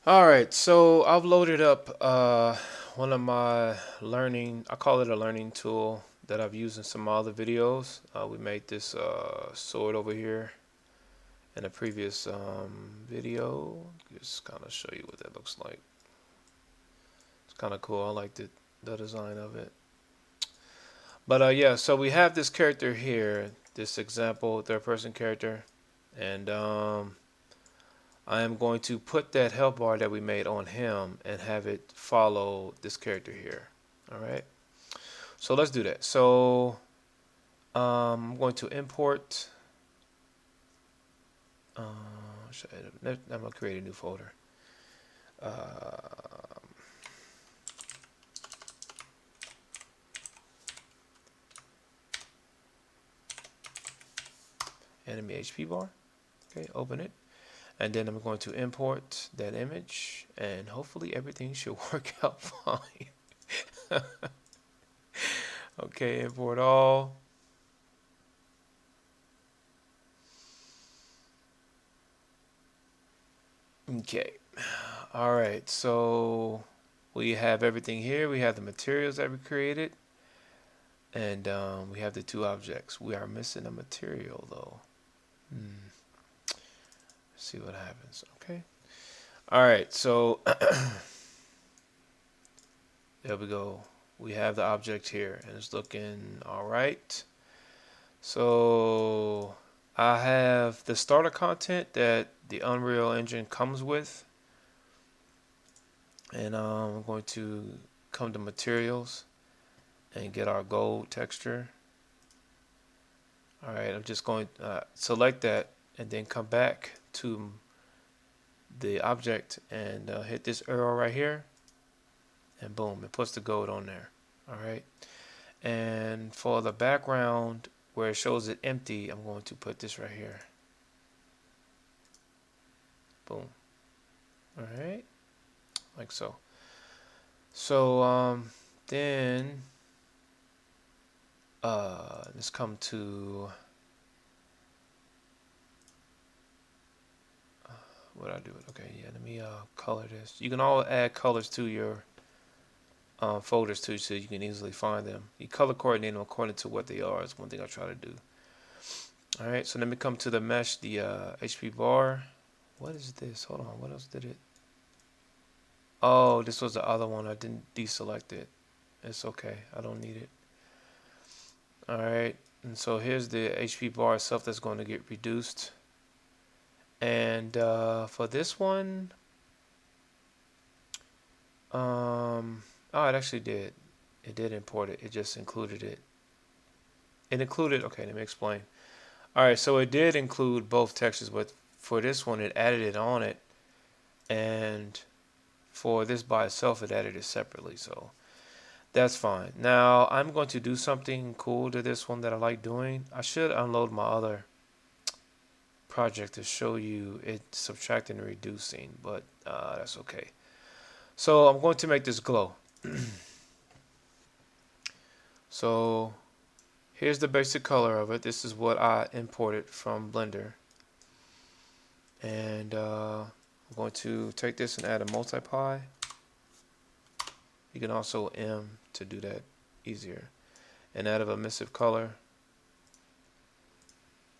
All right, so I've loaded up one of my learning, I call it a learning tool that I've used in some other videos. We made this sword over here in a previous video. Just kind of show you what that looks like. It's kind of cool. I like the design of it. But yeah, so we have this character here, this example third person character, and I am going to put that health bar that we made on him and have it follow this character here. All right. So let's do that. So I'm going to import. Uh, I'm going to create a new folder. Uh, Enemy HP bar. Okay, open it. And then I'm going to import that image, and hopefully everything should work out fine. Okay, import all. Okay. All right. So we have everything here. We have the materials that we created, and we have the two objects. We are missing a material though. Hmm. See what happens. Okay. All right. So there we go. We have the object here, and it's looking all right. So I have the starter content that the Unreal Engine comes with, and I'm going to come to materials and get our gold texture. All right, I'm just going to select that and then come back to the object and hit this arrow right here, and boom, it puts the gold on there. All right, and for the background where it shows it empty, I'm going to put this right here. Boom. All right, like so. So then let's come to what I do it. Okay, yeah. Let me color this. You can all add colors to your folders too, so you can easily find them. You color coordinate them according to what they are. Is one thing I try to do. All right, so let me come to the mesh, the HP bar. What is this? Hold on. What else did it? Oh, this was the other one. I didn't deselect it. It's okay. I don't need it. All right, and so here's the HP bar itself that's going to get reduced. And for this one, oh, it actually did. It did import it. It just included it. It included, okay, let me explain. All right, so it did include both textures, but for this one, it added it on it. And for this by itself, it added it separately. So that's fine. Now, I'm going to do something cool to this one that I like doing. I should unload my other project to show you it subtracting and reducing, but that's okay. So I'm going to make this glow. So here's the basic color of it. This is what I imported from Blender. And I'm going to take this and add a multiply. You can also M to do that easier. And add a emissive color.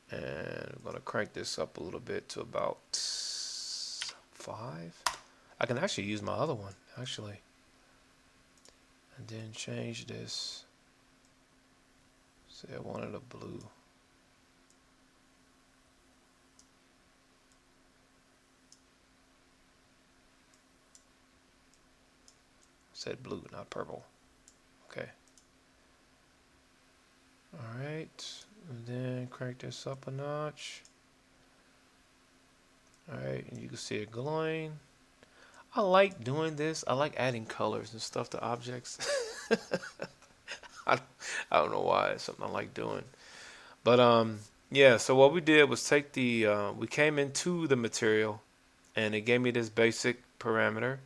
And I'm going to crank this up a little bit to about 5. I can actually use my other one, actually. And then change this. Say I wanted a blue. Said blue, not purple. Okay. Alright. And then crank this up a notch. Alright, and you can see it glowing. I like doing this. I like adding colors and stuff to objects. I, I don't know why. It's something I like doing. But yeah, so what we did was take the we came into the material and it gave me this basic parameter,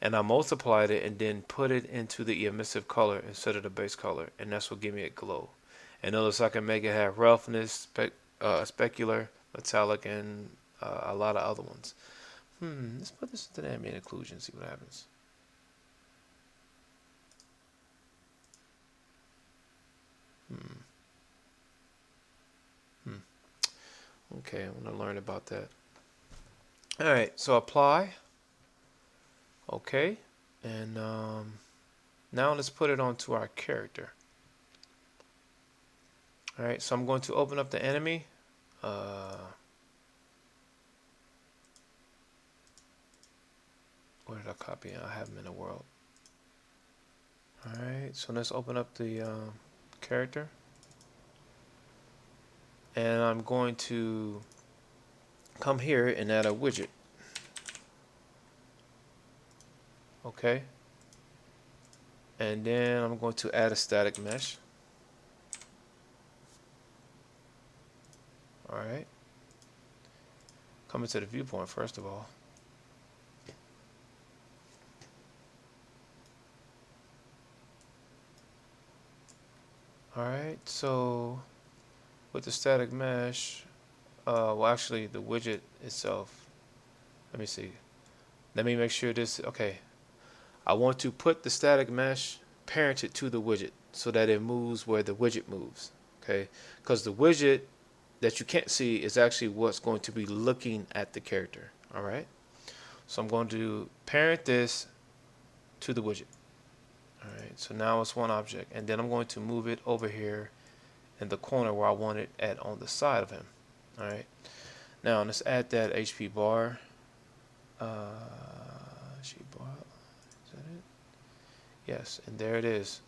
and I multiplied it and then put it into the emissive color instead of the base color, and that's what gave me a glow. And notice I can make it have roughness, specular, metallic, and a lot of other ones. Let's put this into the ambient occlusion, see what happens. Okay, I want to learn about that. All right, so apply. Okay, and now let's put it onto our character. All right, so I'm going to open up the enemy. Where did I copy it? I have them in the world. All right, so let's open up the character. And I'm going to come here and add a widget. Okay. And then I'm going to add a static mesh. All right. Come into the viewpoint first of all. All right, so with the static mesh, well actually the widget itself, let me see. Let me make sure this, okay. I want to put the static mesh parented to the widget so that it moves where the widget moves, okay? Because the widget that you can't see is actually what's going to be looking at the character, all right? So I'm going to parent this to the widget. All right, so now it's one object, and then I'm going to move it over here in the corner where I want it at on the side of him. All right, now let's add that HP bar. HP bar, is that it? Yes, and there it is.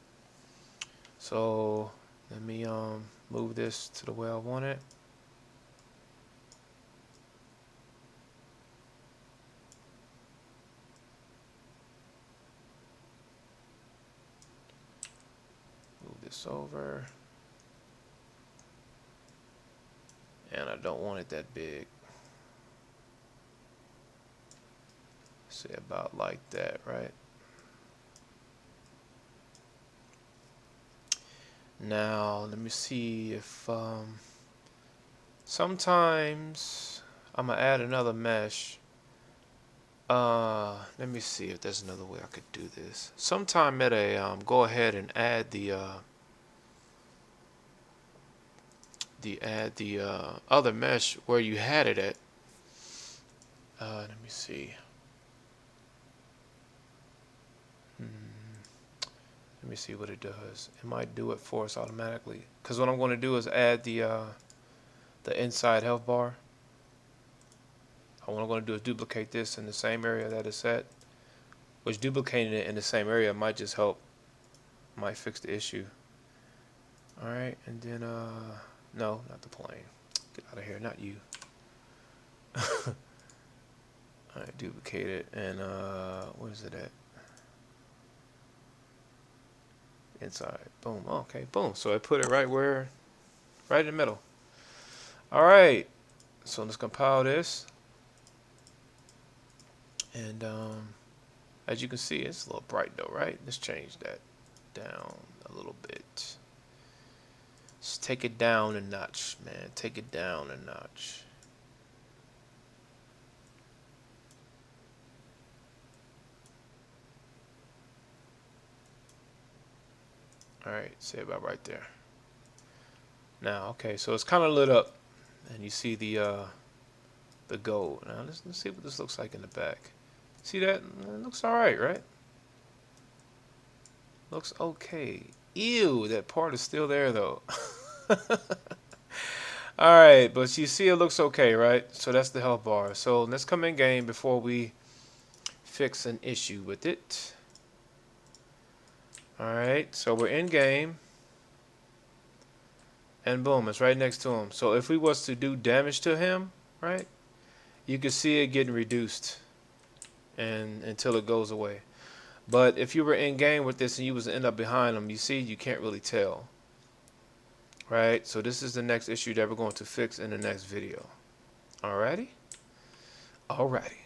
So let me move this to the way I want it. Move this over. And I don't want it that big. Say about like that, right? Now let me see if sometimes I'm gonna add another mesh. Let me see if there's another way I could do this. Sometime Meta, go ahead and add the other mesh where you had it at. Let me see. Let me see what it does. It might do it for us automatically. Because what I'm going to do is add the inside health bar. What I'm going to do is duplicate this in the same area that it's at. Which duplicating it in the same area might just help. Might fix the issue. Alright, and then, no, not the plane. Get out of here, not you. Alright, duplicate it, and, where is it at? Inside, boom, okay, boom. So I put it right in the middle. Alright, so let's compile this. And, as you can see, it's a little bright though, right? Let's change that down a little bit. Just take it down a notch, man. Take it down a notch. Alright, say about right there. Now, okay, so it's kind of lit up. And you see the gold. Now, let's see what this looks like in the back. See that? It looks alright, right? Looks okay. Ew, that part is still there, though. Alright, but you see it looks okay, right? So that's the health bar. So let's come in game before we fix an issue with it. Alright, so we're in game. And boom, it's right next to him. So if we was to do damage to him, right, you can see it getting reduced and until it goes away. But if you were in game with this and you was to end up behind him, you see you can't really tell. Right? So this is the next issue that we're going to fix in the next video. Alrighty? Alrighty.